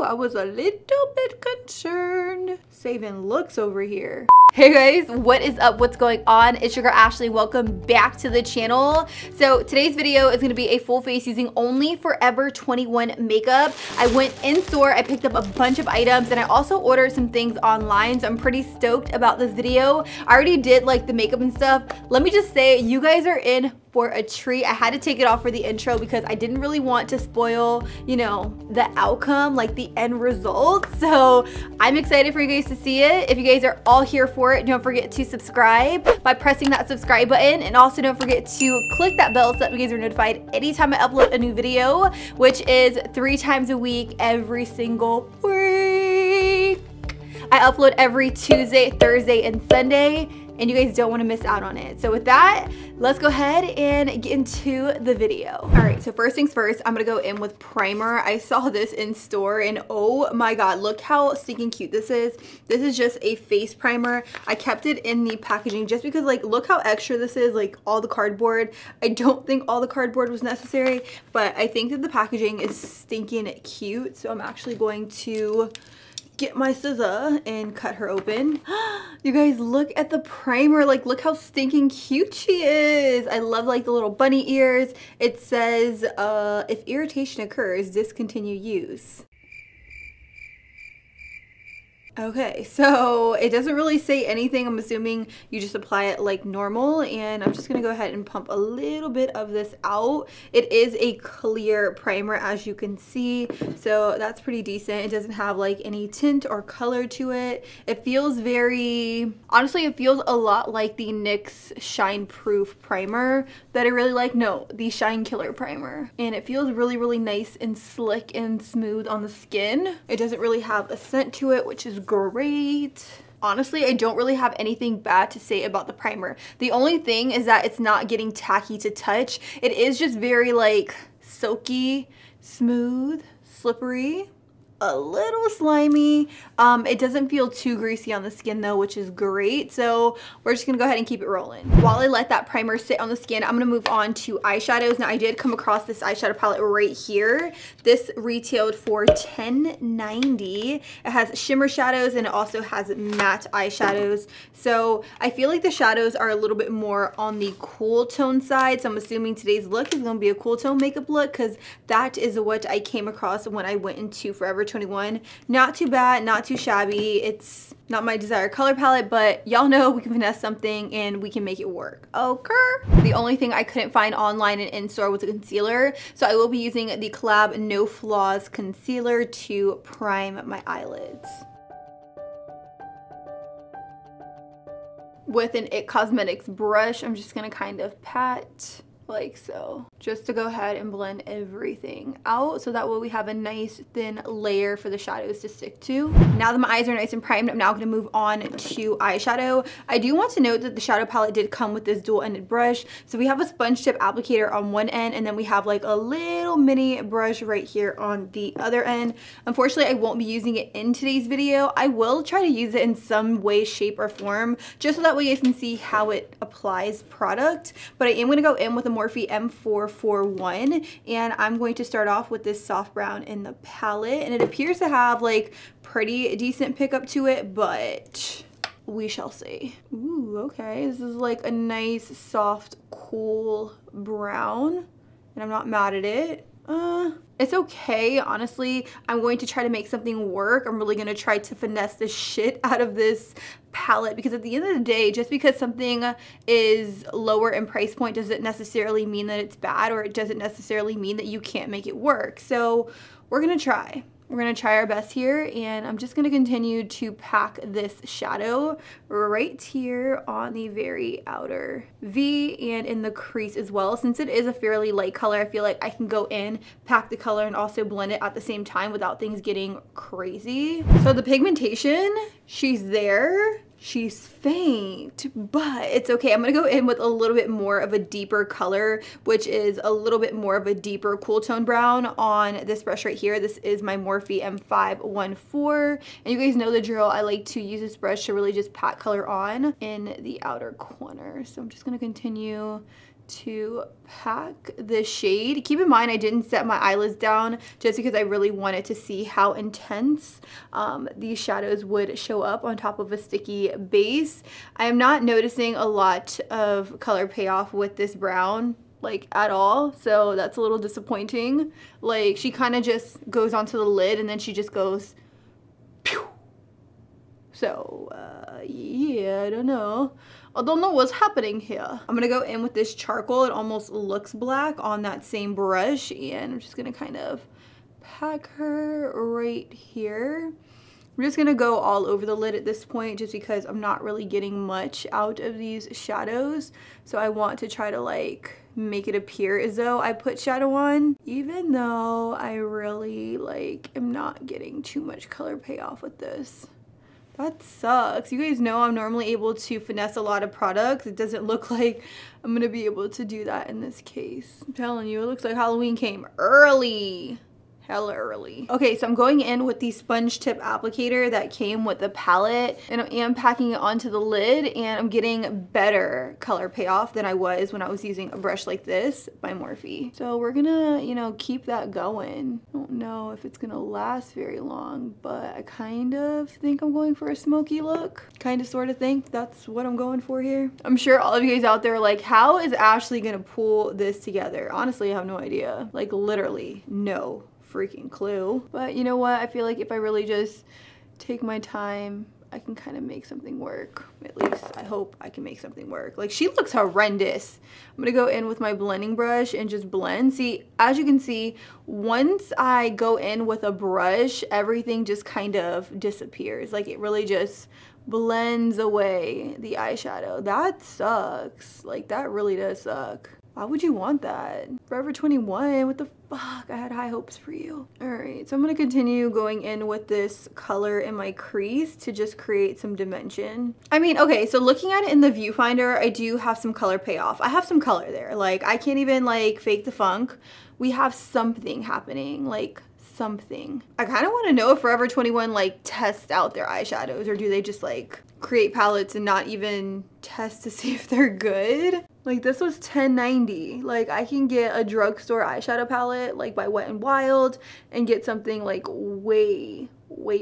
I was a little bit concerned. Saving looks over here. Hey guys, what is up? What's going on? It's your girl Ashley. Welcome back to the channel. So today's video is going to be a full face using only Forever 21 makeup. I went in store, I picked up a bunch of items, and I also ordered some things online, so I'm pretty stoked about this video. I already did like the makeup and stuff. Let me just say, you guys are in for a treat. I had to take it off for the intro because I didn't really want to spoil, you know, the outcome, like the end result. So I'm excited for you guys to see it. If you guys are all here for it, don't forget to subscribe by pressing that subscribe button, and also don't forget to click that bell so that you guys are notified anytime I upload a new video, which is 3 times a week, every single week. I upload every Tuesday, Thursday, and Sunday, and you guys don't want to miss out on it. So with that, let's go ahead and get into the video. All right, so first things first, I'm gonna go in with primer. I saw this in store and oh my god, look how stinking cute this is. This is just a face primer. I kept it in the packaging just because, like, look how extra this is, like all the cardboard. I don't think all the cardboard was necessary, but I think that the packaging is stinking cute. So I'm actually going to get my scissor and cut her open. You guys, look at the primer. Like, look how stinking cute she is. I love like the little bunny ears. It says if irritation occurs, discontinue use. Okay, so it doesn't really say anything. I'm assuming you just apply it like normal, and I'm just gonna go ahead and pump a little bit of this out. It is a clear primer, as you can see, so that's pretty decent. It doesn't have like any tint or color to it. It feels very, honestly, it feels a lot like the NYX Shine Proof primer that I really like. No, the Shine Killer primer. And it feels really, really nice and slick and smooth on the skin. It doesn't really have a scent to it, which is great. Honestly, I don't really have anything bad to say about the primer. The only thing is that it's not getting tacky to touch. It is just very like silky, smooth, slippery, a little slimy. It doesn't feel too greasy on the skin though, which is great. So we're just gonna go ahead and keep it rolling. While I let that primer sit on the skin, I'm gonna move on to eyeshadows. Now, I did come across this eyeshadow palette right here. This retailed for $10.90. It has shimmer shadows and it also has matte eyeshadows. So I feel like the shadows are a little bit more on the cool tone side. So I'm assuming today's look is gonna be a cool tone makeup look, because that is what I came across when I went into Forever 21. Not too bad, not too shabby. It's not my desired color palette, but y'all know we can finesse something and we can make it work. Okay. The only thing I couldn't find online and in store was a concealer, so I will be using the Collab No Flaws concealer to prime my eyelids. With an IT Cosmetics brush, I'm just gonna kind of pat like so, just to go ahead and blend everything out, so that way we have a nice thin layer for the shadows to stick to. Now that my eyes are nice and primed, I'm now going to move on to eyeshadow. I do want to note that the shadow palette did come with this dual-ended brush, so we have a sponge tip applicator on one end, and then we have like a little mini brush right here on the other end. Unfortunately, I won't be using it in today's video. I will try to use it in some way, shape, or form, just so that way you guys can see how it applies product, but I am going to go in with a Morphe M441, and I'm going to start off with this soft brown in the palette, and it appears to have like pretty decent pickup to it, but we shall see. Ooh, okay, this is like a nice soft cool brown, and I'm not mad at it. It's okay, honestly. I'm going to try to make something work. I'm really going to try to finesse the shit out of this palette, because at the end of the day, just because something is lower in price point doesn't necessarily mean that it's bad, or it doesn't necessarily mean that you can't make it work. So we're going to try. We're going to try our best here, and I'm just going to continue to pack this shadow right here on the very outer V and in the crease as well. Since it is a fairly light color, I feel like I can go in, pack the color, and also blend it at the same time without things getting crazy. So the pigmentation, she's there. She's faint, but it's okay. I'm gonna go in with a little bit more of a deeper color, which is a little bit more of a deeper cool tone brown on this brush right here. This is my Morphe M514, and you guys know the drill. I like to use this brush to really just pat color on in the outer corner. So I'm just gonna continue to pack this shade. Keep in mind I didn't set my eyelids down just because I really wanted to see how intense these shadows would show up on top of a sticky base. I am not noticing a lot of color payoff with this brown, like at all, so that's a little disappointing. Like she kind of just goes onto the lid and then she just goes pew. So yeah, I don't know what's happening here. I'm gonna go in with this charcoal. It almost looks black on that same brush, and I'm just gonna kind of pack her right here. I'm just gonna go all over the lid at this point just because I'm not really getting much out of these shadows. So I want to try to like make it appear as though I put shadow on, even though I really like am not getting too much color payoff with this. That sucks. You guys know I'm normally able to finesse a lot of products. It doesn't look like I'm gonna be able to do that in this case. I'm telling you, it looks like Halloween came early. Hella early. Okay, so I'm going in with the sponge tip applicator that came with the palette, and I am packing it onto the lid, and I'm getting better color payoff than I was when I was using a brush like this by Morphe. So we're gonna, you know, keep that going. I don't know if it's gonna last very long, but I kind of think I'm going for a smoky look. Kind of sort of think that's what I'm going for here. I'm sure all of you guys out there are like, how is Ashley gonna pull this together? Honestly, I have no idea. Like literally no freaking clue. But you know what? I feel like if I really just take my time, I can kind of make something work. At least I hope I can make something work. Like she looks horrendous. I'm gonna go in with my blending brush and just blend. See, as you can see, once I go in with a brush, everything just kind of disappears. Like it really just blends away the eyeshadow. That sucks. Like that really does suck. Why would you want that? Forever 21, what the fuck? I had high hopes for you. All right, so I'm gonna continue going in with this color in my crease to just create some dimension. I mean, okay, so looking at it in the viewfinder, I do have some color payoff. I have some color there. Like I can't even like fake the funk. We have something happening, like something. I kind of want to know if Forever 21 like tests out their eyeshadows, or do they just like create palettes and not even test to see if they're good? Like this was $10.90. Like I can get a drugstore eyeshadow palette like by Wet n Wild and get something like way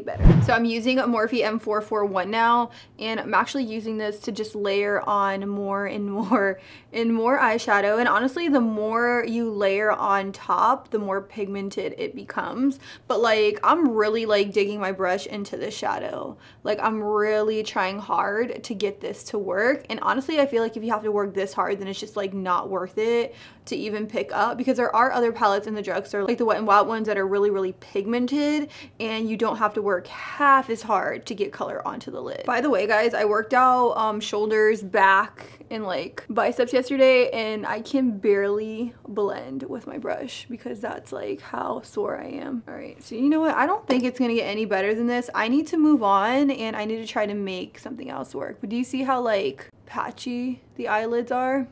better. So I'm using a Morphe M441 now, and I'm actually using this to just layer on more and more eyeshadow. And honestly, the more you layer on top, the more pigmented it becomes. But like I'm really like digging my brush into the shadow. Like I'm really trying hard to get this to work. And honestly, I feel like if you have to work this hard, then it's just like not worth it to even pick up, because there are other palettes in the drugstore, like the Wet n Wild ones, that are really pigmented, and you don't have to work half as hard to get color onto the lid. By the way, guys, I worked out shoulders, back, and like biceps yesterday, and I can barely blend with my brush because that's like how sore I am. All right, so you know what? I don't think it's gonna get any better than this. I need to move on, and I need to try to make something else work. But do you see how like patchy the eyelids are?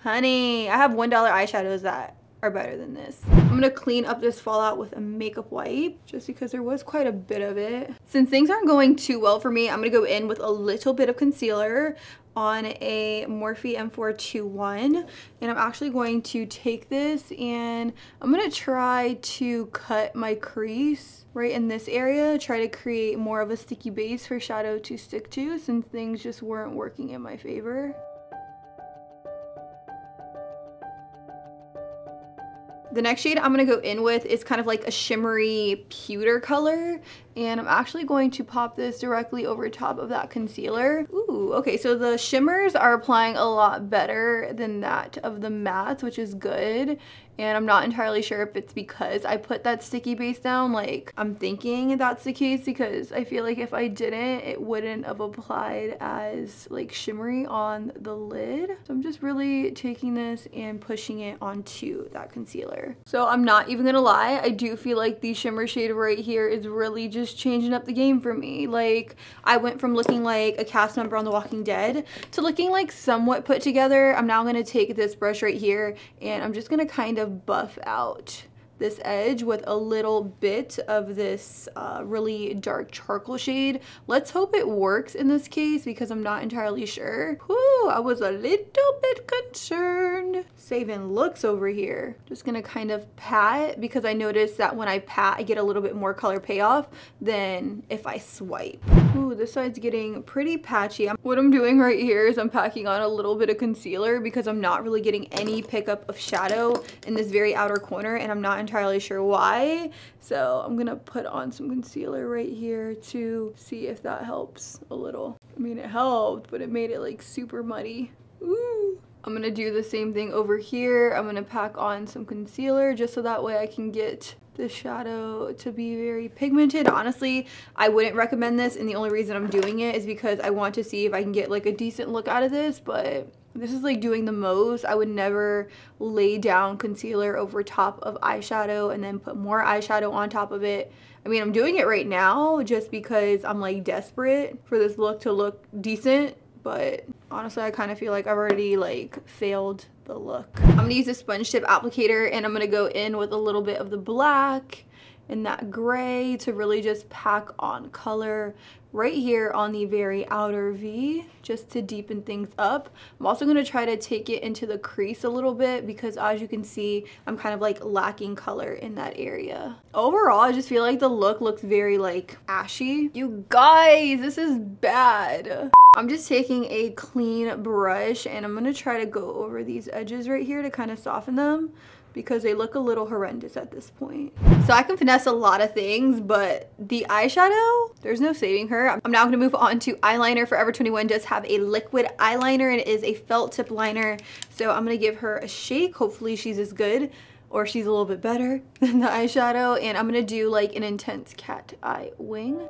Honey, I have $1 eyeshadows that are better than this. I'm gonna clean up this fallout with a makeup wipe just because there was quite a bit of it. Since things aren't going too well for me, I'm gonna go in with a little bit of concealer on a Morphe M421, and I'm actually going to take this and I'm gonna try to cut my crease right in this area, try to create more of a sticky base for shadow to stick to since things just weren't working in my favor. The next shade I'm going to go in with is kind of like a shimmery pewter color, and I'm actually going to pop this directly over top of that concealer. Ooh, okay, so the shimmers are applying a lot better than that of the mattes, which is good. And I'm not entirely sure if it's because I put that sticky base down. Like, I'm thinking that's the case because I feel like if I didn't, it wouldn't have applied as like shimmery on the lid. So I'm just really taking this and pushing it onto that concealer. So I'm not even gonna lie, I do feel like the shimmer shade right here is really just changing up the game for me. Like, I went from looking like a cast member on The Walking Dead to looking like somewhat put together. I'm now gonna take this brush right here and I'm just gonna kind of buff out this edge with a little bit of this really dark charcoal shade. Let's hope it works in this case because I'm not entirely sure. Whew, I was a little bit concerned. Saving looks over here. Just gonna kind of pat because I noticed that when I pat, I get a little bit more color payoff than if I swipe. Ooh, this side's getting pretty patchy. What I'm doing right here is I'm packing on a little bit of concealer because I'm not really getting any pickup of shadow in this very outer corner, and I'm not entirely sure why. So I'm gonna put on some concealer right here to see if that helps a little. I mean, it helped, but it made it like super muddy. Ooh. I'm gonna do the same thing over here. I'm gonna pack on some concealer just so that way I can get the shadow to be very pigmented. Honestly, I wouldn't recommend this, and the only reason I'm doing it is because I want to see if I can get like a decent look out of this, but this is like doing the most. I would never lay down concealer over top of eyeshadow and then put more eyeshadow on top of it. I mean, I'm doing it right now just because I'm like desperate for this look to look decent, but honestly, I kind of feel like I've already like failed the look. I'm gonna use a sponge tip applicator and I'm gonna go in with a little bit of the black and that gray to really just pack on color right here on the very outer V just to deepen things up. I'm also going to try to take it into the crease a little bit because as you can see, I'm kind of like lacking color in that area. Overall, I just feel like the look looks very like ashy. You guys, this is bad. I'm just taking a clean brush and I'm going to try to go over these edges right here to kind of soften them, because they look a little horrendous at this point. So I can finesse a lot of things, but the eyeshadow, there's no saving her. I'm now gonna move on to eyeliner. Forever 21 does have a liquid eyeliner and it is a felt tip liner. So I'm gonna give her a shake. Hopefully she's as good or she's a little bit better than the eyeshadow. And I'm gonna do like an intense cat eye wing.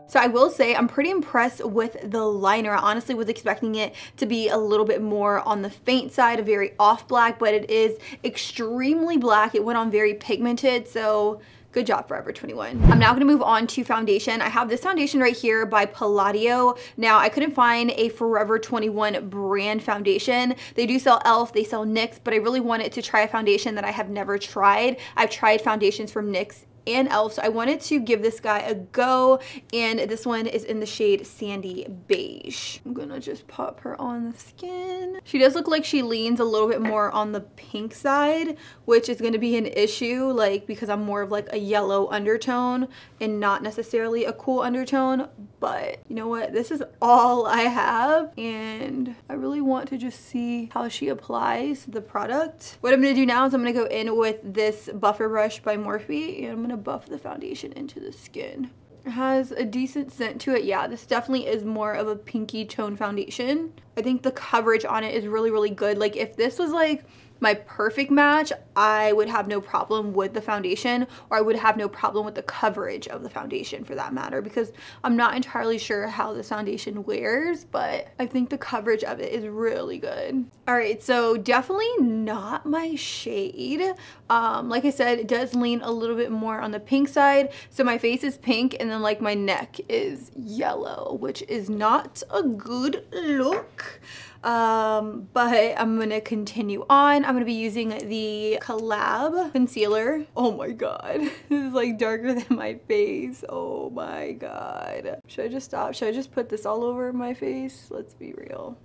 So I will say I'm pretty impressed with the liner. I honestly was expecting it to be a little bit more on the faint side, a very off black, but it is extremely black. It went on very pigmented, so good job, Forever 21. I'm now gonna move on to foundation. I have this foundation right here by Palladio. Now, I couldn't find a Forever 21 brand foundation. They do sell e.l.f., they sell NYX, but I really wanted to try a foundation that I have never tried. I've tried foundations from NYX and e.l.f., so I wanted to give this guy a go, and this one is in the shade Sandy Beige. I'm gonna just pop her on the skin. She does look like she leans a little bit more on the pink side, which is gonna be an issue, like, because I'm more of like a yellow undertone and not necessarily a cool undertone, but you know what? This is all I have, and I really want to just see how she applies the product. What I'm gonna do now is I'm gonna go in with this buffer brush by Morphe, and I'm gonna buff the foundation into the skin. It has a decent scent to it. Yeah, this definitely is more of a pinky tone foundation. I think the coverage on it is really, really good. Like, if this was like my perfect match, I would have no problem with the foundation, or I would have no problem with the coverage of the foundation for that matter, because I'm not entirely sure how this foundation wears, but I think the coverage of it is really good. All right, so definitely not my shade. Like I said, it does lean a little bit more on the pink side. So my face is pink and then like my neck is yellow, which is not a good look. But I'm gonna continue on. I'm gonna be using the Collab concealer. Oh my god, this is like darker than my face. Oh my god. Should I just stop? Should I just put this all over my face? Let's be real.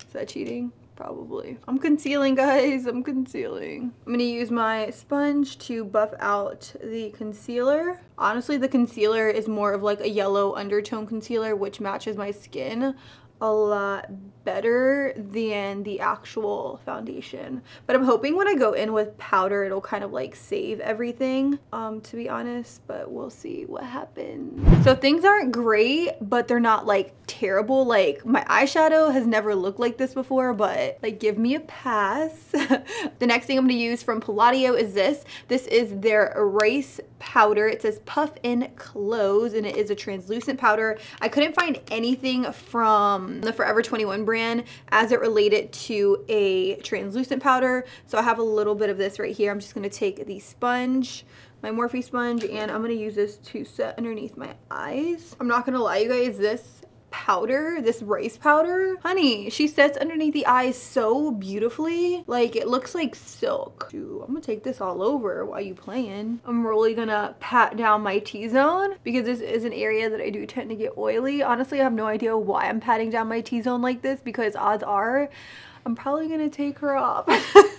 Is that cheating? Probably. I'm concealing, guys. I'm concealing. I'm gonna use my sponge to buff out the concealer. Honestly, the concealer is more of like a yellow undertone concealer, which matches my skin a lot better than the actual foundation, but I'm hoping when I go in with powder it'll kind of like save everything, to be honest, but we'll see what happens. So things aren't great, but they're not like terrible. Like, my eyeshadow has never looked like this before, but like, give me a pass. The next thing I'm going to use from Palladio is this. This is their Erase powder. It says Puff in Close, and it is a translucent powder. I couldn't find anything from the Forever 21 brand as it related to a translucent powder, so I have a little bit of this right here. I'm just going to take the sponge, my Morphe sponge, and I'm going to use this to set underneath my eyes. I'm not going to lie, you guys, this powder, this rice powder. Honey, she sets underneath the eyes so beautifully. Like, it looks like silk. Dude, I'm gonna take this all over while you playing. I'm really gonna pat down my T-zone because this is an area that I do tend to get oily. Honestly, I have no idea why I'm patting down my T-zone like this, because odds are I'm probably gonna take her off.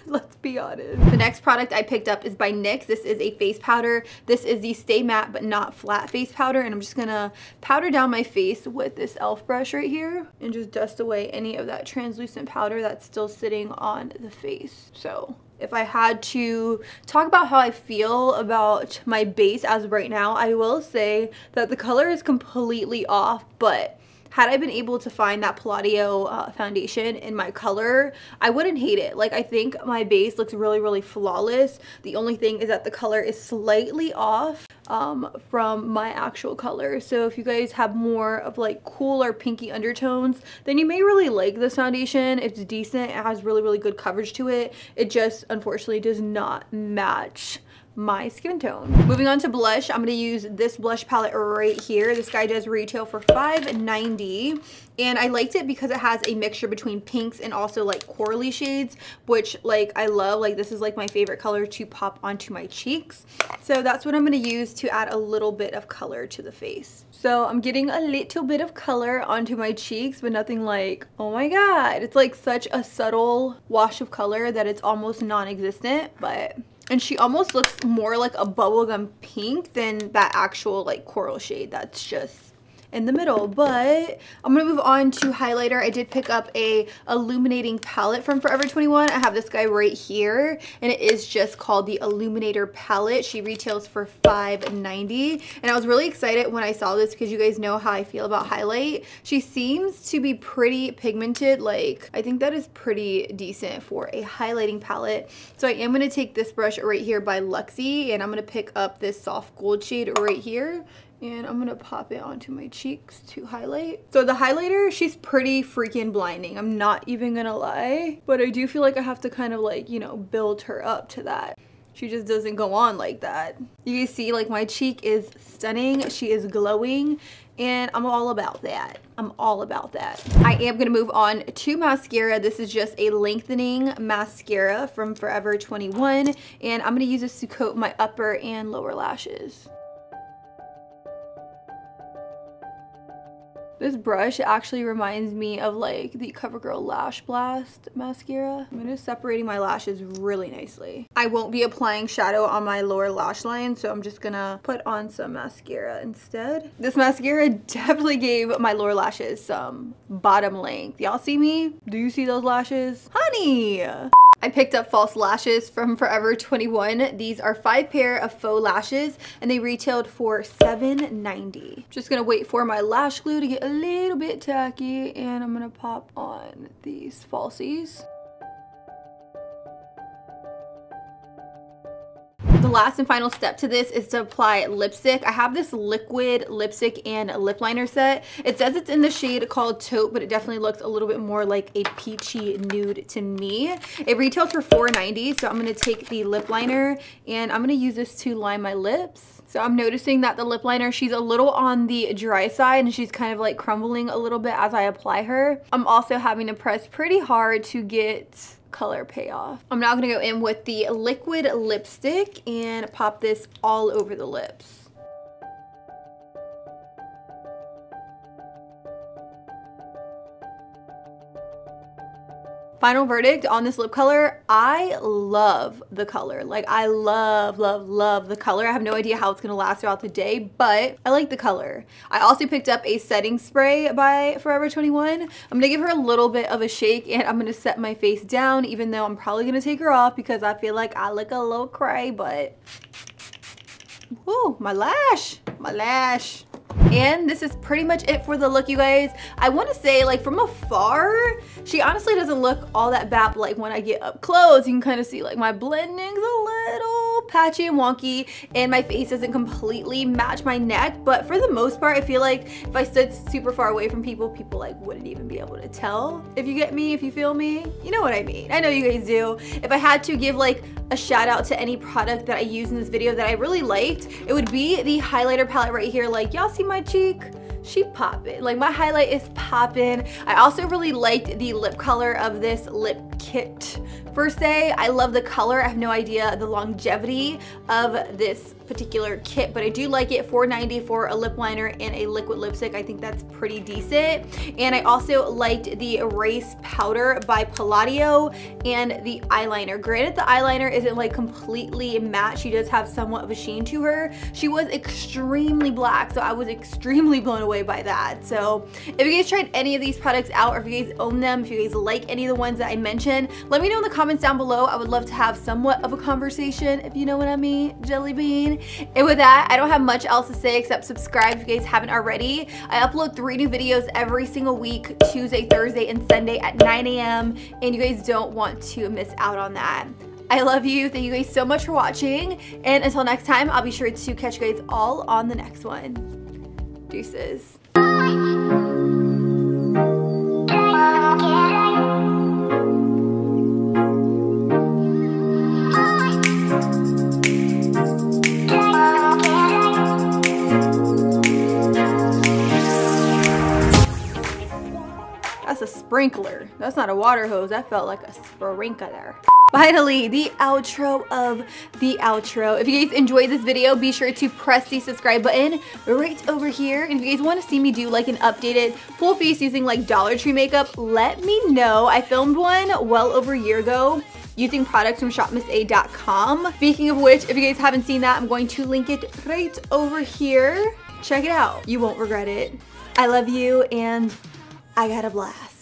Let's be honest. The next product I picked up is by NYX. This is a face powder. This is the Stay Matte But Not Flat face powder, and I'm just gonna powder down my face with this e.l.f. brush right here and just dust away any of that translucent powder that's still sitting on the face. So if I had to talk about how I feel about my base as of right now, I will say that the color is completely off, but had I been able to find that Palladio foundation in my color, I wouldn't hate it. Like, I think my base looks really, really flawless. The only thing is that the color is slightly off from my actual color. So if you guys have more of like cooler pinky undertones, then you may really like this foundation. It's decent. It has really, really good coverage to it. It just unfortunately does not match my skin tone. Moving on to blush, I'm going to use this blush palette right here. This guy does retail for $5.90, and I liked it because it has a mixture between pinks and also like corally shades, which like I love. Like, this is like my favorite color to pop onto my cheeks. So that's what I'm going to use to add a little bit of color to the face. So I'm getting a little bit of color onto my cheeks, but nothing like, oh my god. It's like such a subtle wash of color that it's almost non-existent, and she almost looks more like a bubblegum pink than that actual like coral shade that's just in the middle. But I'm gonna move on to highlighter. I did pick up a illuminating palette from Forever 21. I have this guy right here, and it is just called the Illuminator palette. She retails for $5.90, and I was really excited when I saw this because you guys know how I feel about highlight. She seems to be pretty pigmented. Like, I think that is pretty decent for a highlighting palette. So I am gonna take this brush right here by Luxie, and I'm gonna pick up this soft gold shade right here, and I'm gonna pop it onto my cheeks to highlight. So the highlighter, she's pretty freaking blinding. I'm not even gonna lie, but I do feel like I have to kind of like, you know, build her up to that. She just doesn't go on like that. You can see like my cheek is stunning. She is glowing, and I'm all about that. I'm all about that. I am gonna move on to mascara. This is just a lengthening mascara from Forever 21, and I'm gonna use this to coat my upper and lower lashes. This brush actually reminds me of like the CoverGirl Lash Blast mascara. I'm just separating my lashes really nicely. I won't be applying shadow on my lower lash line, so I'm just gonna put on some mascara instead. This mascara definitely gave my lower lashes some bottom length. Y'all see me? Do you see those lashes? Honey! I picked up false lashes from Forever 21. These are 5 pair of faux lashes, and they retailed for $7.90. Just gonna wait for my lash glue to get a little bit tacky, and I'm gonna pop on these falsies. The last and final step to this is to apply lipstick. I have this liquid lipstick and lip liner set. It says it's in the shade called Taupe, but it definitely looks a little bit more like a peachy nude to me. It retails for $4.90, so I'm gonna take the lip liner and I'm gonna use this to line my lips. So I'm noticing that the lip liner, she's a little on the dry side and she's kind of like crumbling a little bit as I apply her. I'm also having to press pretty hard to get color payoff. I'm now gonna go in with the liquid lipstick and pop this all over the lips. Final verdict on this lip color, I love the color. Like, I love the color. I have no idea how it's gonna last throughout the day, but I like the color. I also picked up a setting spray by Forever 21. I'm gonna give her a little bit of a shake and I'm gonna set my face down, even though I'm probably gonna take her off because I feel like I look a little cray, but whoo, my lash. And this is pretty much it for the look, you guys. I want to say, like, from afar, she honestly doesn't look all that bad, but like when I get up close, you can kind of see like my blending's a little patchy and wonky, and my face doesn't completely match my neck. But for the most part, I feel like if I stood super far away from people like wouldn't even be able to tell. If you get me, if you feel me, you know what I mean. I know you guys do. If I had to give like a shout out to any product that I used in this video that I really liked, it would be the highlighter palette right here. Like, y'all see my cheek? she poppin'. Like my highlight is poppin'. I also really liked the lip color of this lip kit per se. I love the color. I have no idea the longevity of this particular kit, but I do like it. $4.90 for a lip liner and a liquid lipstick. I think that's pretty decent. And I also liked the Erase Powder by Palladio and the eyeliner. Granted, the eyeliner isn't like completely matte. She does have somewhat of a sheen to her. She was extremely black, so I was extremely blown away by that. So if you guys tried any of these products out, or if you guys own them, if you guys like any of the ones that I mentioned, let me know in the comments down below. I would love to have somewhat of a conversation, if you know what I mean, jelly bean. And with that, I don't have much else to say except subscribe if you guys haven't already. I upload 3 new videos every single week, Tuesday, Thursday, and Sunday at 9 a.m. and you guys don't want to miss out on that. I love you. Thank you guys so much for watching. And until next time, I'll be sure to catch you guys all on the next one. Deuces. That's a sprinkler. That's not a water hose. That felt like a sprinkler. Finally, the outro of the outro. If you guys enjoyed this video, be sure to press the subscribe button right over here. And if you guys want to see me do like an updated full face using like Dollar Tree makeup, let me know. I filmed one well over a year ago using products from shopmissa.com. Speaking of which, if you guys haven't seen that, I'm going to link it right over here. Check it out. You won't regret it. I love you and I got a blast.